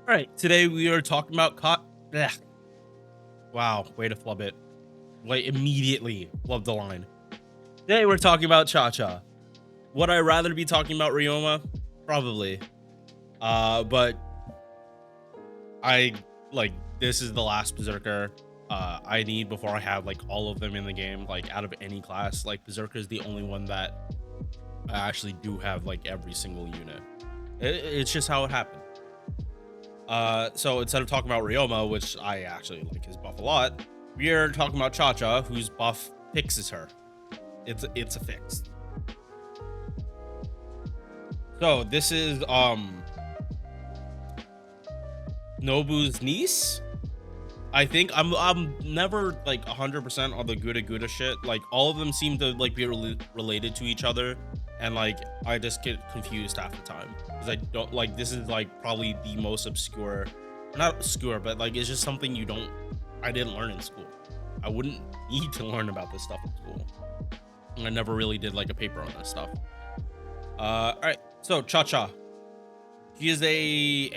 All right, today we are talking about Wow, way to flub it. Like immediately flub the line. Today we're talking about Chacha. Would I rather be talking about Ryoma? Probably. But I like this is the last Berserker I need before I have like all of them in the game. Like out of any class, like Berserker is the only one that I actually do have like every single unit. It's just how it happened. So instead of talking about Ryoma, which I actually like his buff a lot, we are talking about Chacha, whose buff fixes her. It's a fix. So this is Nobu's niece. I think I'm never like 100% on the GudaGuda shit. Like all of them seem to like be related to each other, and like I just get confused half the time because I don't like this is like probably the most obscure, not obscure, but like it's just something I didn't learn in school. I wouldn't need to learn about this stuff in school. I never really did like a paper on this stuff. All right, so Chacha, she is a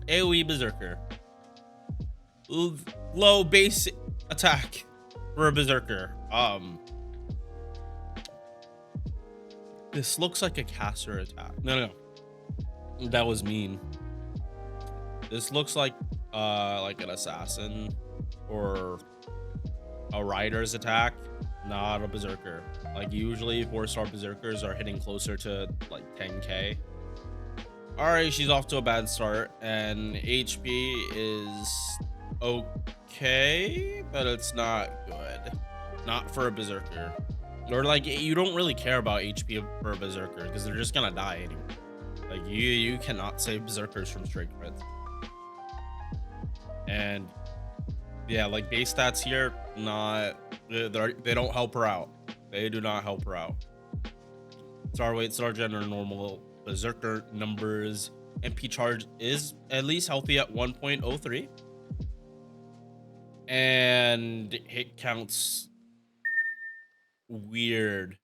AOE Berserker. Low base attack for a Berserker. This looks like a caster attack. No. That was mean. This looks like an assassin or a rider's attack, not a Berserker. Like usually 4-star Berserkers are hitting closer to like 10k. All right, she's off to a bad start, and HP is okay, but it's not good. Not for a Berserker. Or like you don't really care about HP for a Berserker because they're just gonna die anyway. Like you cannot save Berserkers from straight crits. And yeah, like base stats here, they don't help her out. They do not help her out. Star weight, star gen, or normal Berserker numbers. MP charge is at least healthy at 1.03, and hit counts weird.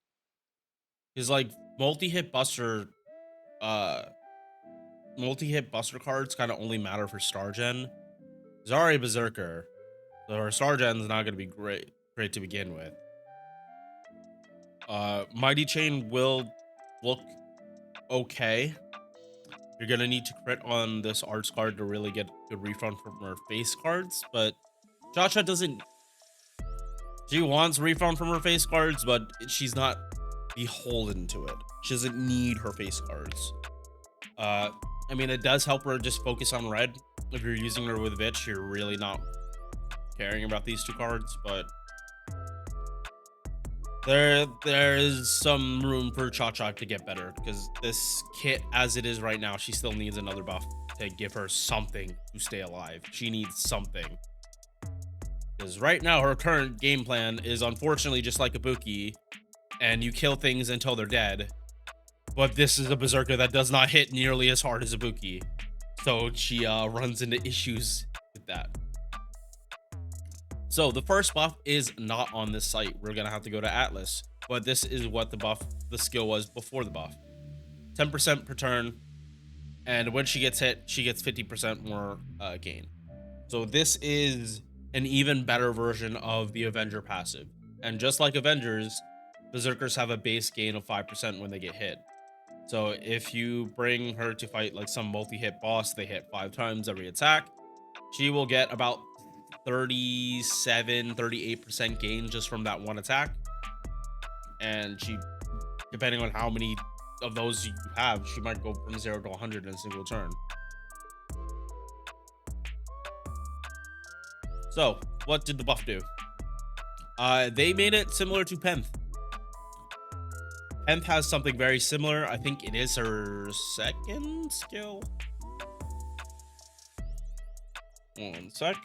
Is like multi-hit buster cards kind of only matter for star gen. Zari Berserker, so her star gen is not going to be great to begin with. Mighty Chain will look okay. You're gonna need to crit on this arts card to really get good refund from her face cards, but Chacha doesn't. She wants refund from her face cards, but she's not beholden to it. She doesn't need her face cards. I mean, it does help her just focus on red. If you're using her with Vitch, you're really not caring about these two cards, but there is some room for Chacha to get better because this kit as it is right now, she still needs another buff to give her something to stay alive. She needs something, because right now her current game plan is unfortunately just like Ibuki, and you kill things until they're dead. But this is a Berserker that does not hit nearly as hard as Ibuki, so she runs into issues with that. So the first buff is not on this site. We're gonna have to go to Atlas, but this is what the skill was before the buff. 10% per turn, and when she gets hit, she gets 50% more gain. So this is an even better version of the Avenger passive. And just like Avengers, Berserkers have a base gain of 5% when they get hit. So if you bring her to fight like some multi-hit boss, they hit 5 times every attack, she will get about 38% gain just from that one attack. And she, depending on how many of those you have, she might go from 0 to 100 in a single turn. So what did the buff do? They made it similar to Penth. Penth has something very similar. I think it is her second skill. One sec.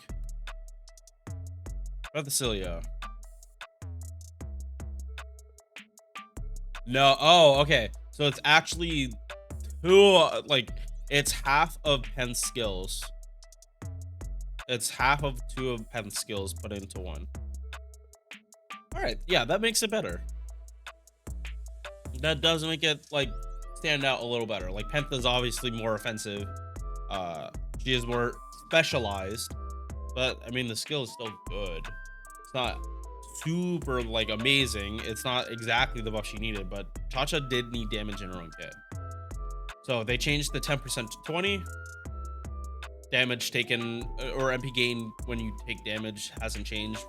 Bethicilia. No. Oh, okay. So it's actually two. Like it's half of Penth's skills. It's half of 2 of Penth's skills put into one. All right. Yeah, that makes it better. That does make it like stand out a little better. Like Penta's obviously more offensive. She is more specialized, but I mean the skill is still good. It's not super like amazing. It's not exactly the buff she needed, but Chacha did need damage in her own kit. So they changed the 10% to 20. Damage taken or MP gain when you take damage hasn't changed,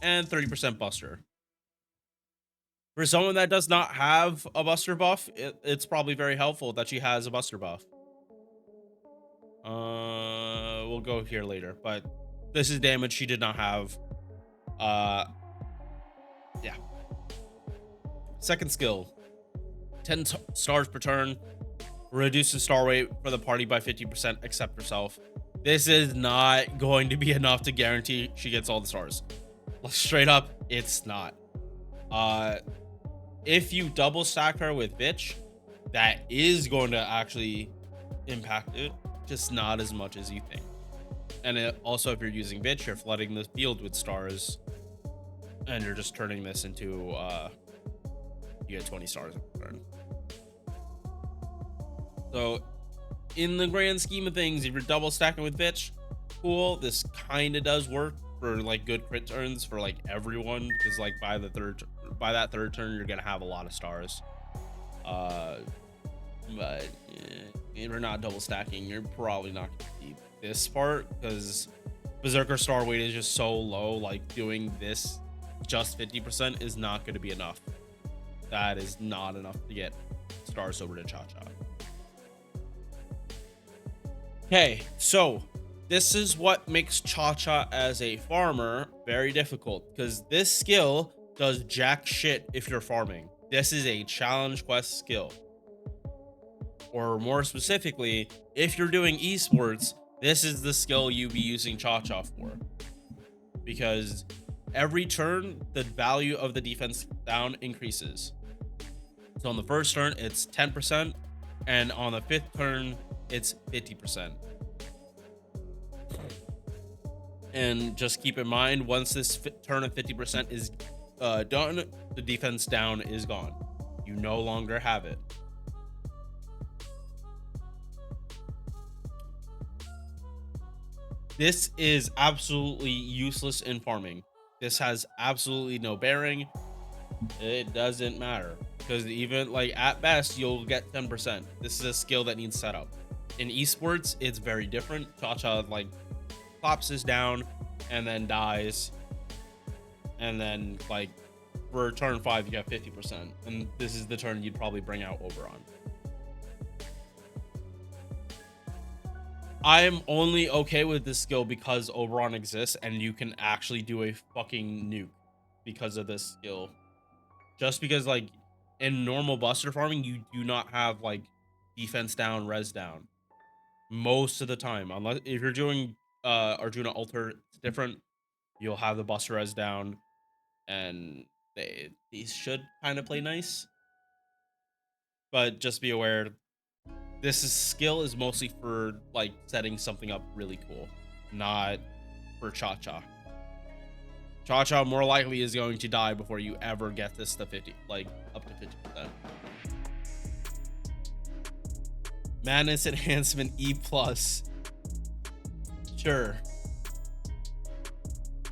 and 30% buster. For someone that does not have a buster buff, it's probably very helpful that she has a buster buff. We'll go here later, but this is damage she did not have. Yeah. Second skill, 10 stars per turn, reduces star weight for the party by 50% except herself. This is not going to be enough to guarantee she gets all the stars. Straight up, it's not. If you double stack her with bitch, that is going to actually impact it, just not as much as you think. And also, if you're using bitch, you're flooding the field with stars, and you're just turning this into you get 20 stars per turn. So in the grand scheme of things, if you're double stacking with bitch, cool. This kind of does work for like good crit turns for like everyone, because like by that third turn you're gonna have a lot of stars. But if you're not double stacking, you're probably not gonna keep this part, because Berserker star weight is just so low. Like doing this just 50% is not going to be enough. That is not enough to get stars over to Chacha. Okay, so this is what makes Chacha as a farmer very difficult, because this skill does jack shit if you're farming. This is a challenge quest skill. Or more specifically, if you're doing esports, this is the skill you'd be using Chacha for. Because every turn, the value of the defense down increases. So on the first turn, it's 10%, and on the fifth turn, it's 50%. And just keep in mind, once this turn of 50% is done, the defense down is gone. You no longer have it. This is absolutely useless in farming. This has absolutely no bearing. It doesn't matter, because even like at best you'll get 10%. This is a skill that needs setup. In esports, it's very different. Chacha like collapses down and then dies, and then like for turn 5 you get 50%, and this is the turn you'd probably bring out Oberon. I am only okay with this skill because Oberon exists and you can actually do a fucking nuke because of this skill. Just because like in normal buster farming, you do not have like defense down, res down most of the time. Unless if you're doing Arjuna Alter, it's different. You'll have the buster res down, and these should kind of play nice. But just be aware, skill is mostly for like setting something up really cool, not for Chacha. Chacha more likely is going to die before you ever get this to 50, like up to 50%. Madness enhancement E+. Sure.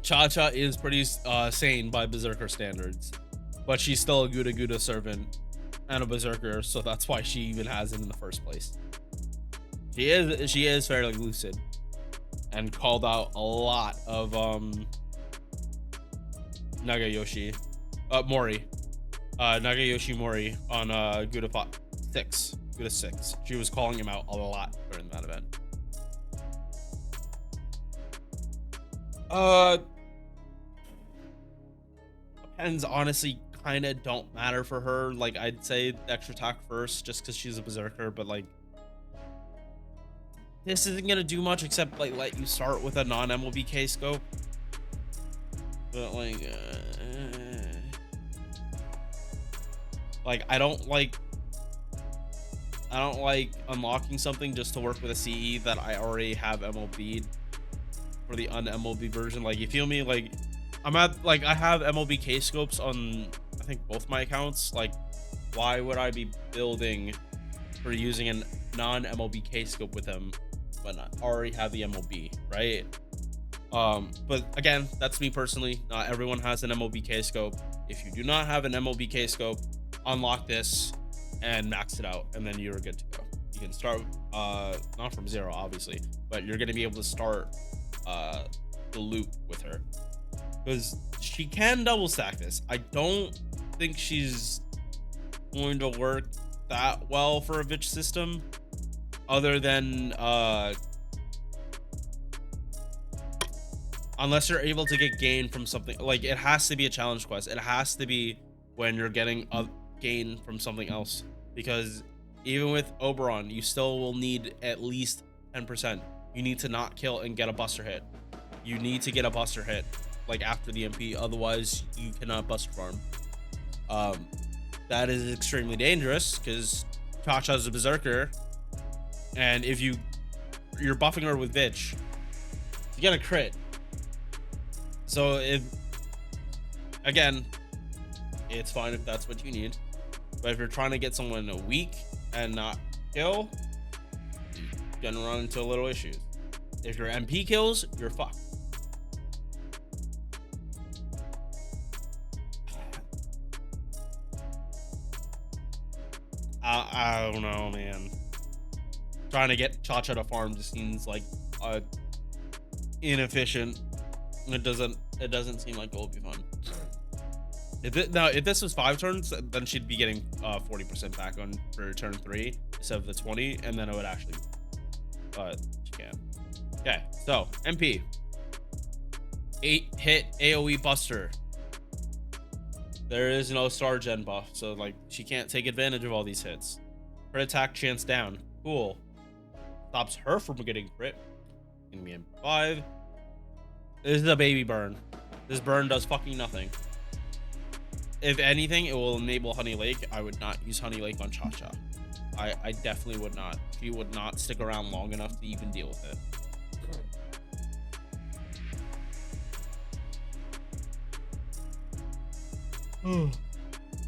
Chacha is pretty sane by Berserker standards, but she's still a GudaGuda servant and a Berserker, so that's why she even has it in the first place. She is fairly lucid and called out a lot of Nagayoshi Mori. Nagayoshi Mori on Guda 6. She was calling him out a lot during that event. Depends, honestly, kind of don't matter for her. Like, I'd say extra attack first just because she's a Berserker, but like this isn't gonna do much except like let you start with a non-MLBK scope. But like I don't like unlocking something just to work with a CE that I already have MLB'd for the un-MLB version. Like, you feel me? Like, I have MLBK scopes on I think both my accounts. Like, why would I be building for using a non-MLBK scope with him when I already have the MLB, right? But again, that's me personally. Not everyone has an MLBK scope. If you do not have an MLBK scope, unlock this and max it out, and then you're good to go. You can start not from 0, obviously, but you're going to be able to start the loop with her, because she can double stack this. I don't think she's going to work that well for a bitch system, other than unless you're able to get gain from something. Like, it has to be a challenge quest. It has to be when you're getting a gain from something else, because even with Oberon, you still will need at least 10%. You need to not kill and get a buster hit. You need to get a buster hit like after the MP, otherwise you cannot buster farm. That is extremely dangerous because Chacha is a berserker, and if you're buffing her with bitch, you get a crit. So again, it's fine if that's what you need, but if you're trying to get someone weak and not kill, you're gonna run into a little issues. If your MP kills, you're fucked. I don't know, man. Trying to get Chacha to farm just seems like inefficient. It doesn't seem like it will be fun. If this was 5 turns, then she'd be getting 40% back on for turn 3 instead of the 20, and then it would actually, but she can. Okay, so MP 8 hit AOE buster. There is no star gen buff, so like she can't take advantage of all these hits. Crit attack chance down. Cool. Stops her from getting crit. Gonna be in 5. This is a baby burn. This burn does fucking nothing. If anything, it will enable Honey Lake. I would not use Honey Lake on Chacha. I definitely would not. She would not stick around long enough to even deal with it.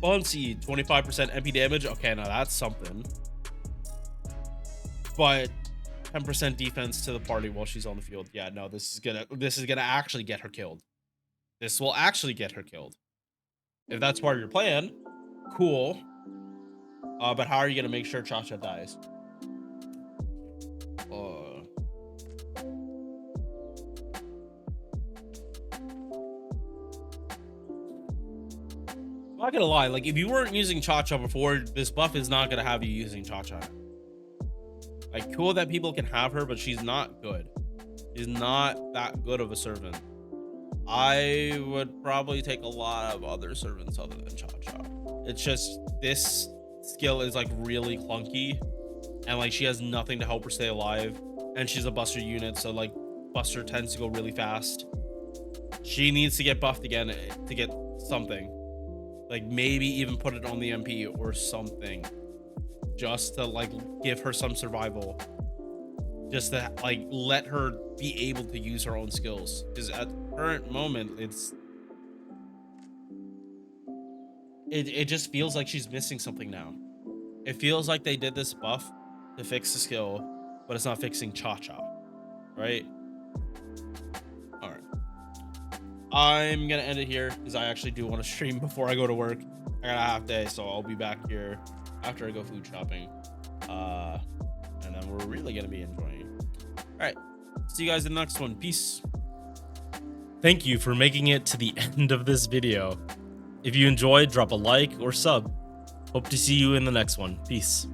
Bunsey, 25% MP damage. Okay, now that's something. But 10% defense to the party while she's on the field. Yeah, no, this is gonna actually get her killed. This will actually get her killed. If that's part of your plan, cool. But how are you gonna make sure Chacha dies? I'm not gonna lie, like if you weren't using Chacha before, this buff is not gonna have you using Chacha. Like, cool that people can have her, but she's not good. She's not that good of a servant. I would probably take a lot of other servants other than Chacha. It's just this skill is like really clunky, and like she has nothing to help her stay alive, and she's a buster unit, so like buster tends to go really fast. She needs to get buffed again to get something. Like maybe even put it on the MP or something, just to like give her some survival, just to like let her be able to use her own skills, because at the current moment it just feels like she's missing something now. It feels like they did this buff to fix the skill, but it's not fixing Chacha, right? All right, I'm gonna end it here because I actually do want to stream before I go to work. I got a half day, so I'll be back here after I go food shopping, and then we're really gonna be enjoying it. All right, see you guys in the next one. Peace. Thank you for making it to the end of this video. If you enjoyed, drop a like or sub. Hope to see you in the next one. Peace.